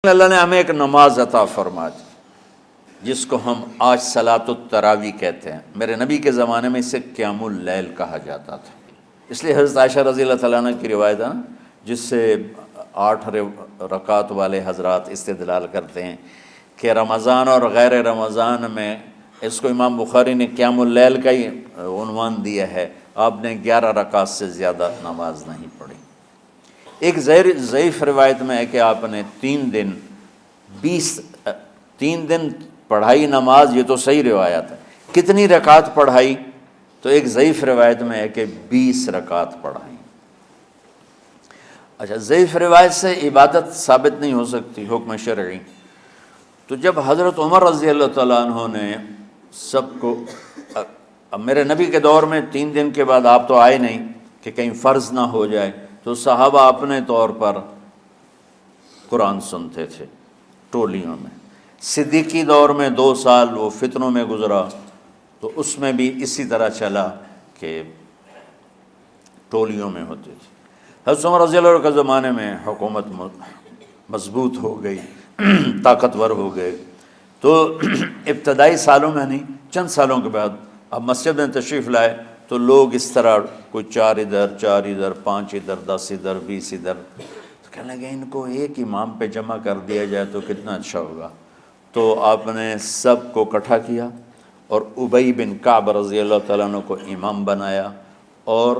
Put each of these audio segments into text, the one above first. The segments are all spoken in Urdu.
اللہ نے ہمیں ایک نماز عطا فرما دی جس کو ہم آج صلاۃ التراویح کہتے ہیں۔ میرے نبی کے زمانے میں اسے قیام اللیل کہا جاتا تھا، اس لیے حضرت عائشہ رضی اللہ تعالیٰ عنہ کی روایت ہے نا، جس سے 8 رکعت والے حضرات استدلال کرتے ہیں کہ رمضان اور غیر رمضان میں اس کو امام بخاری نے قیام اللیل کا ہی عنوان دیا ہے۔ آپ نے 11 رکعت سے زیادہ نماز نہیں پڑھی۔ ایک ضعیف روایت میں ہے کہ آپ نے 3 دن پڑھائی نماز، یہ تو صحیح روایت ہے۔ کتنی رکعت پڑھائی؟ تو ایک ضعیف روایت میں ہے کہ 20 رکعت پڑھائی۔ اچھا، ضعیف روایت سے عبادت ثابت نہیں ہو سکتی حکم شرعی، تو جب حضرت عمر رضی اللہ تعالیٰ عنہ نے سب کو، اب میرے نبی کے دور میں 3 دن کے بعد آپ تو آئے نہیں کہ کہیں فرض نہ ہو جائے، تو صحابہ اپنے طور پر قرآن سنتے تھے ٹولیوں میں۔ صدیقی دور میں 2 سال وہ فتنوں میں گزرا، تو اس میں بھی اسی طرح چلا کہ ٹولیوں میں ہوتے تھے۔ حضرت عمر رضی اللہ عنہ کے زمانے میں حکومت مضبوط ہو گئی، طاقتور ہو گئے، تو ابتدائی سالوں میں نہیں، چند سالوں کے بعد اب مسجد میں تشریف لائے تو لوگ اس طرح کوئی 4 ادھر 4 ادھر 5 ادھر 10 ادھر 20 ادھر، تو کہنے لگے ان کو ایک امام پہ جمع کر دیا جائے تو کتنا اچھا ہوگا۔ تو آپ نے سب کو اکٹھا کیا اور ابی بن کعب رضی اللہ تعالیٰ عنہ کو امام بنایا اور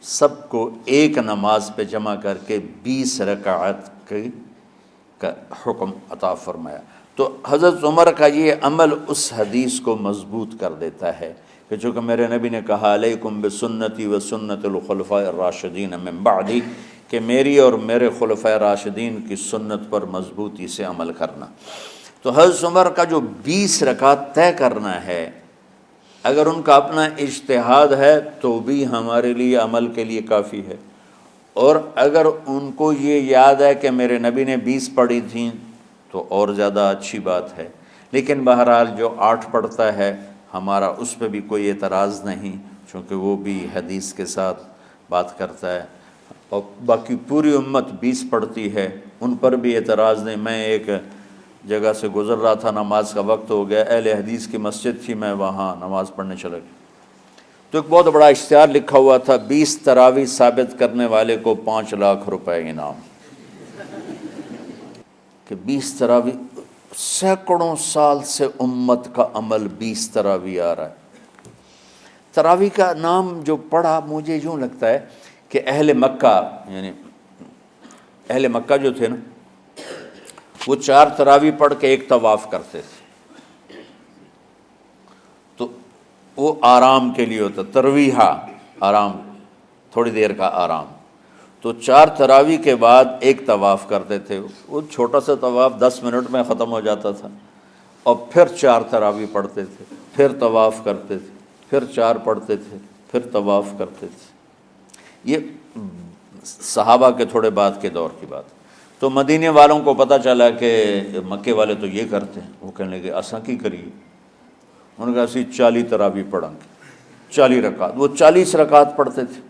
سب کو ایک نماز پہ جمع کر کے 20 رکعت کا حکم عطا فرمایا۔ تو حضرت عمر کا یہ عمل اس حدیث کو مضبوط کر دیتا ہے کہ چونکہ میرے نبی نے کہا علیکم بسنتی و سنت الخلفاء الراشدین من بعدی، کہ میری اور میرے خلفاء راشدین کی سنت پر مضبوطی سے عمل کرنا۔ تو حضرت عمر کا جو 20 رکعت طے کرنا ہے، اگر ان کا اپنا اجتہاد ہے تو بھی ہمارے لیے عمل کے لیے کافی ہے، اور اگر ان کو یہ یاد ہے کہ میرے نبی نے 20 پڑھی تھیں تو اور زیادہ اچھی بات ہے۔ لیکن بہرحال جو 8 پڑھتا ہے ہمارا اس پہ بھی کوئی اعتراض نہیں، چونکہ وہ بھی حدیث کے ساتھ بات کرتا ہے، اور باقی پوری امت 20 پڑھتی ہے، ان پر بھی اعتراض نہیں۔ میں ایک جگہ سے گزر رہا تھا، نماز کا وقت ہو گیا، اہل حدیث کی مسجد تھی، میں وہاں نماز پڑھنے چلا گیا، تو ایک بہت بڑا اشتہار لکھا ہوا تھا، 20 تراویح ثابت کرنے والے کو 5 لاکھ روپے انعام، کہ 20 تراویح، سینکڑوں سال سے امت کا عمل 20 تراویح آ رہا ہے۔ تراویح کا نام جو پڑھا، مجھے یوں لگتا ہے کہ اہل مکہ، یعنی اہل مکہ جو تھے نا، وہ 4 تراویح پڑھ کے ایک طواف کرتے تھے، تو وہ آرام کے لیے ہوتا، ترویحہ آرام، تھوڑی دیر کا آرام، تو 4 تراویح کے بعد ایک طواف کرتے تھے۔ وہ چھوٹا سا طواف 10 منٹ میں ختم ہو جاتا تھا، اور پھر 4 تراویح پڑھتے تھے، پھر طواف کرتے تھے، پھر 4 پڑھتے تھے، پھر طواف کرتے تھے۔ یہ صحابہ کے تھوڑے بعد کے دور کی بات۔ تو مدینے والوں کو پتہ چلا کہ مکے والے تو یہ کرتے ہیں، وہ کہنے لگے اساں کی کریے، انہوں نے کہا اسی 40 تراویح پڑھیں گے، 40 رکعت، وہ 40 رکعت پڑھتے تھے۔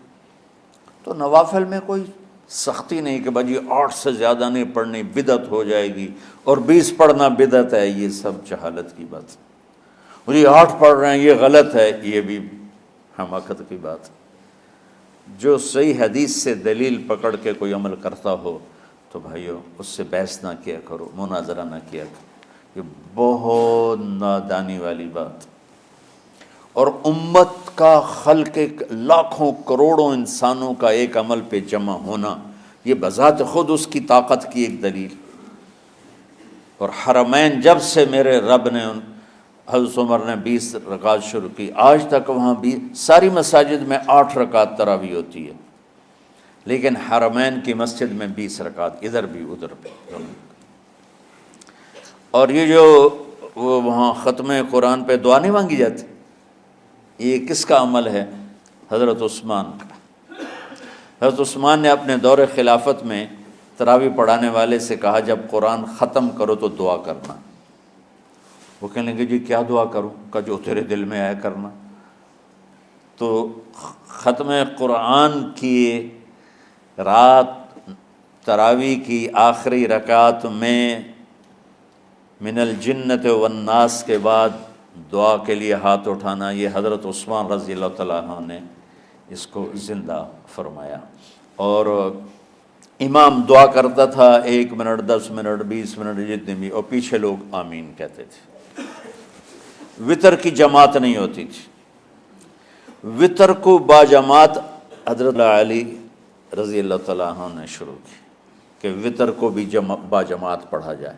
تو نوافل میں کوئی سختی نہیں کہ بھائی 8 سے زیادہ نہیں پڑھنی، بدعت ہو جائے گی، اور 20 پڑھنا بدعت ہے، یہ سب جہالت کی بات ہے۔ اور یہ 8 پڑھ رہے ہیں یہ غلط ہے، یہ بھی حماقت کی بات ہے۔ جو صحیح حدیث سے دلیل پکڑ کے کوئی عمل کرتا ہو تو بھائیو اس سے بحث نہ کیا کرو، مناظرہ نہ کیا کرو، یہ بہت نادانی والی بات۔ اور امت کا، خلق لاکھوں کروڑوں انسانوں کا ایک عمل پہ جمع ہونا، یہ بذات خود اس کی طاقت کی ایک دلیل۔ اور حرمین جب سے میرے رب نے حضرت عمر نے 20 رکعت شروع کی، آج تک وہاں بھی ساری مساجد میں 8 رکعت تراویح ہوتی ہے، لیکن حرمین کی مسجد میں 20 رکعت، ادھر بھی ادھر بھی۔ اور یہ جو وہ وہاں ختم قرآن پہ دعا نہیں مانگی جاتی، یہ کس کا عمل ہے؟ حضرت عثمان کا۔ حضرت عثمان نے اپنے دور خلافت میں تراویح پڑھانے والے سے کہا جب قرآن ختم کرو تو دعا کرنا۔ وہ کہنے لگے جی کیا دعا کروں؟ کہ جو تیرے دل میں آیا کرنا۔ تو ختم قرآن کی رات تراویح کی آخری رکعت میں من الجنت والناس کے بعد دعا کے لیے ہاتھ اٹھانا، یہ حضرت عثمان رضی اللہ تعالیٰ عنہ نے اس کو زندہ فرمایا۔ اور امام دعا کرتا تھا 1 منٹ 10 منٹ 20 منٹ جتنے بھی، اور پیچھے لوگ آمین کہتے تھے۔ وطر کی جماعت نہیں ہوتی تھی، وطر کو باجماعت حضرت علی رضی اللہ تعالیٰ عنہ نے شروع کی کہ وطر کو بھی باجماعت پڑھا جائے،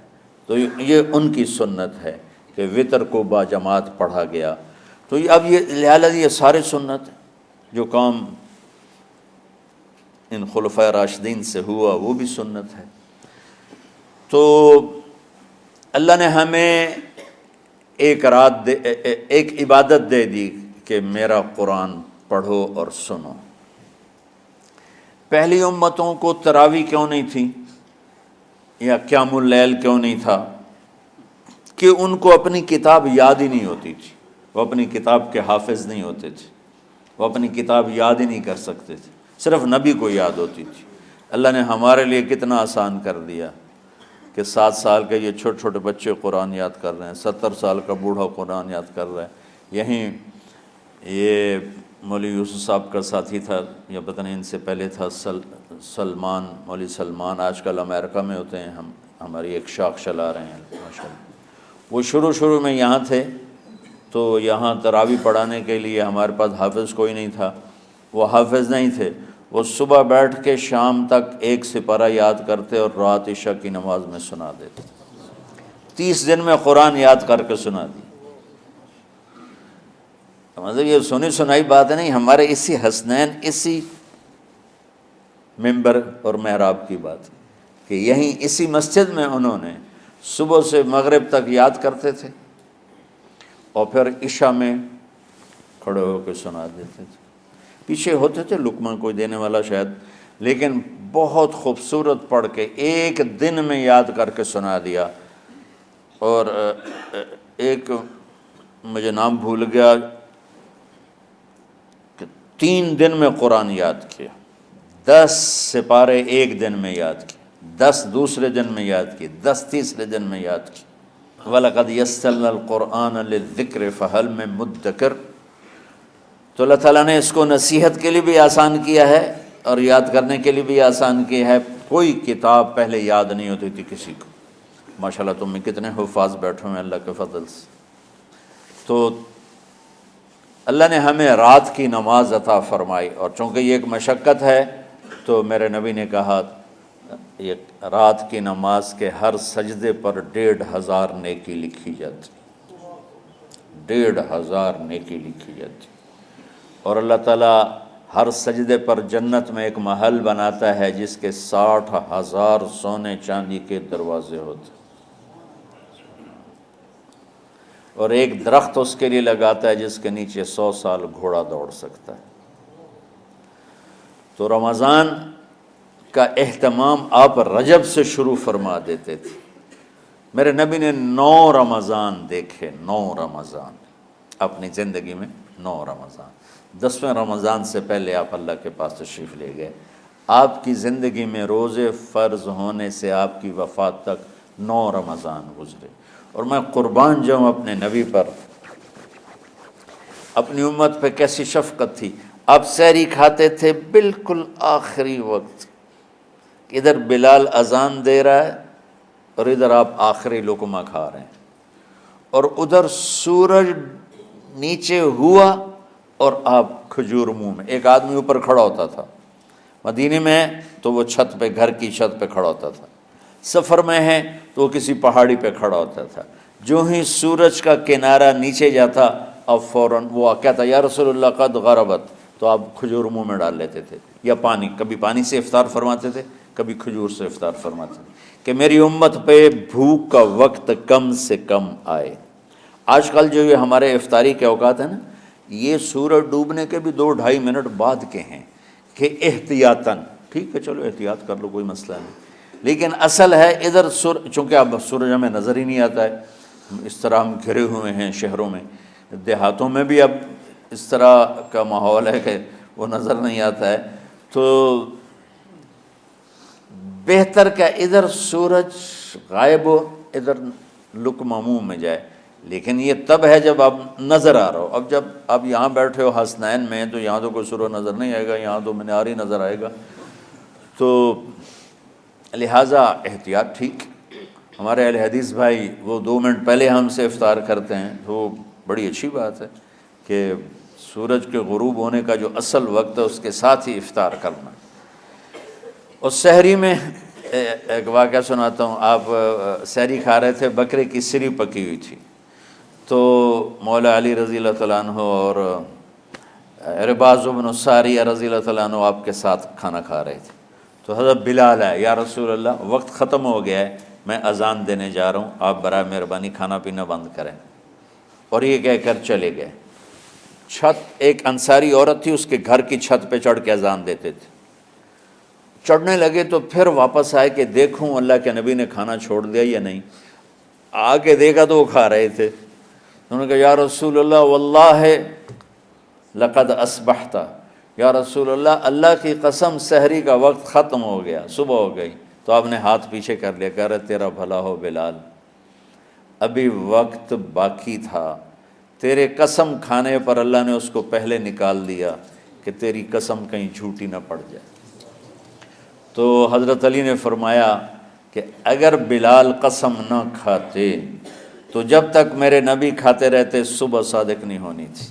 تو یہ ان کی سنت ہے کہ وطر کو باجماعت پڑھا گیا۔ تو اب یہ لہٰذا یہ سارے سنت جو کام ان خلفۂ راشدین سے ہوا وہ بھی سنت ہے۔ تو اللہ نے ہمیں ایک عبادت دے دی کہ میرا قرآن پڑھو اور سنو۔ پہلی امتوں کو تراویح کیوں نہیں تھی یا قیام اللیل کیوں نہیں تھا؟ کہ ان کو اپنی کتاب یاد ہی نہیں ہوتی تھی، وہ اپنی کتاب کے حافظ نہیں ہوتے تھے، وہ اپنی کتاب یاد ہی نہیں کر سکتے تھے، صرف نبی کو یاد ہوتی تھی۔ اللہ نے ہمارے لیے کتنا آسان کر دیا کہ 7 سال کے یہ چھوٹے چھوٹے بچے قرآن یاد کر رہے ہیں، 70 سال کا بوڑھا قرآن یاد کر رہا ہے۔ یہیں یہ مولوی یوسف صاحب کا ساتھی تھا، یا پتہ نہیں ان سے پہلے تھا، سلمان، مولوی سلمان، آج کل امریکہ میں ہوتے ہیں، ہماری ایک شاخ چلا رہے ہیں ماشاءاللہ۔ وہ شروع میں یہاں تھے، تو یہاں تراویح پڑھانے کے لیے ہمارے پاس حافظ کوئی نہیں تھا، وہ حافظ نہیں تھے، وہ صبح بیٹھ کے شام تک 1 سپارہ یاد کرتے اور رات عشاء کی نماز میں سنا دیتے۔ 30 دن میں قرآن یاد کر کے سنا دی۔ مطلب یہ سنی سنائی بات نہیں، ہمارے اسی حسنین، اسی ممبر اور محراب کی بات کہ یہیں اسی مسجد میں انہوں نے صبح سے مغرب تک یاد کرتے تھے اور پھر عشاء میں کھڑے ہو کے سنا دیتے تھے۔ پیچھے ہوتے تھے لقمہ کوئی دینے والا شاید، لیکن بہت خوبصورت پڑھ کے 1 دن میں یاد کر کے سنا دیا۔ اور ایک مجھے نام بھول گیا کہ 3 دن میں قرآن یاد کیا، 10 سپارے 1 دن میں یاد کیے، 10 دوسرے دن میں یاد کیے، 10 تیسرے دن میں یاد کیے۔ وَلَقَدْ يَسَّرْنَا الْقُرْآنَ لِلذِّكْرِ فَهَلْ مِن مُدَّكِرٍ۔ تو اللہ تعالیٰ نے اس کو نصیحت کے لیے بھی آسان کیا ہے اور یاد کرنے کے لیے بھی آسان کیا ہے۔ کوئی کتاب پہلے یاد نہیں ہوتی تھی کسی کو، ماشاءاللہ تم میں کتنے حفاظ بیٹھے ہیں اللہ کے فضل سے۔ تو اللہ نے ہمیں رات کی نماز عطا فرمائی، اور چونکہ یہ ایک مشقت ہے تو میرے نبی نے کہا یہ رات کی نماز کے ہر سجدے پر 1500 نیکی لکھی جاتی، 1500 نیکی لکھی جاتی۔ اور اللہ تعالیٰ ہر سجدے پر جنت میں ایک محل بناتا ہے جس کے 60,000 سونے چاندی کے دروازے ہوتے، اور ایک درخت اس کے لیے لگاتا ہے جس کے نیچے 100 سال گھوڑا دوڑ سکتا ہے۔ تو رمضان کا اہتمام آپ رجب سے شروع فرما دیتے تھے۔ میرے نبی نے 9 رمضان دیکھے، 9 رمضان اپنی زندگی میں، 9 رمضان۔ 10ویں رمضان سے پہلے آپ اللہ کے پاس تشریف لے گئے۔ آپ کی زندگی میں روزے فرض ہونے سے آپ کی وفات تک 9 رمضان گزرے، اور میں قربان جاؤں اپنے نبی پر، اپنی امت پہ کیسی شفقت تھی۔ آپ سحری کھاتے تھے بالکل آخری وقت، ادھر بلال اذان دے رہا ہے اور ادھر آپ آخری لقمہ کھا رہے ہیں، اور ادھر سورج نیچے ہوا اور آپ کھجور منہ میں۔ ایک آدمی اوپر کھڑا ہوتا تھا مدینے میں تو وہ چھت پہ، گھر کی چھت پہ کھڑا ہوتا تھا، سفر میں ہے تو وہ کسی پہاڑی پہ کھڑا ہوتا تھا۔ جو ہی سورج کا کنارہ نیچے جاتا اب فوراً وہ کہتا یا رسول اللہ قد غربت، تو آپ کھجور منہ میں ڈال لیتے تھے، یا پانی، کبھی پانی سے افطار فرماتے تھے، کبھی کھجور سے افطار فرماتے تھے، کہ میری امت پہ بھوک کا وقت کم سے کم آئے۔ آج کل جو یہ ہمارے افطاری کے اوقات ہیں نا، یہ سورج ڈوبنے کے بھی 2-2.5 منٹ بعد کے ہیں کہ احتیاطاً، ٹھیک ہے چلو احتیاط کر لو کوئی مسئلہ نہیں، لیکن اصل ہے ادھر چونکہ اب سورج ہمیں نظر ہی نہیں آتا ہے، اس طرح ہم گھرے ہوئے ہیں شہروں میں، دیہاتوں میں بھی اب اس طرح کا ماحول ہے کہ وہ نظر نہیں آتا ہے، تو بہتر کہ ادھر سورج غائب ہو ادھر لقمہ منہ میں جائے، لیکن یہ تب ہے جب آپ نظر آ رہا ہو۔ اب جب آپ یہاں بیٹھے ہو حسنین میں تو یہاں تو کوئی سورہ نظر نہیں آئے گا، یہاں تو مینار ہی نظر آئے گا، تو لہٰذا احتیاط ٹھیک۔ ہمارے اہل حدیث بھائی وہ 2 منٹ پہلے ہم سے افطار کرتے ہیں، تو بڑی اچھی بات ہے کہ سورج کے غروب ہونے کا جو اصل وقت ہے اس کے ساتھ ہی افطار کرنا۔ اور سحری میں ایک واقعہ سناتا ہوں، آپ سحری کھا رہے تھے، بکرے کی سری پکی ہوئی تھی، تو مولا علی رضی اللہ تعالیٰ عنہ اور عرباض بن ساریہ رضی اللہ تعالیٰ عنہ آپ کے ساتھ کھانا کھا رہے تھے، تو حضرت بلال ہے، یا رسول اللہ وقت ختم ہو گیا ہے، میں اذان دینے جا رہا ہوں، آپ برائے مہربانی کھانا پینا بند کریں۔ اور یہ کہہ کر چلے گئے۔ چھت، ایک انصاری عورت تھی، اس کے گھر کی چھت پہ چڑھ کے اذان دیتے تھے۔ چڑھنے لگے تو پھر واپس آئے کہ دیکھوں اللہ کے نبی نے کھانا چھوڑ دیا یا نہیں، آ کے دیکھا تو وہ کھا رہے تھے۔ انہوں نے کہا یا رسول اللہ واللہ لقد اصبحت، یا رسول اللہ اللہ کی قسم سحری کا وقت ختم ہو گیا، صبح ہو گئی۔ تو آپ نے ہاتھ پیچھے کر لیا، کہہ رہے تیرا بھلا ہو بلال، ابھی وقت باقی تھا، تیرے قسم کھانے پر اللہ نے اس کو پہلے نکال دیا کہ تیری قسم کہیں جھوٹی نہ پڑ جائے۔ تو حضرت علی نے فرمایا کہ اگر بلال قسم نہ کھاتے تو جب تک میرے نبی کھاتے رہتے صبح صادق نہیں ہونی تھی۔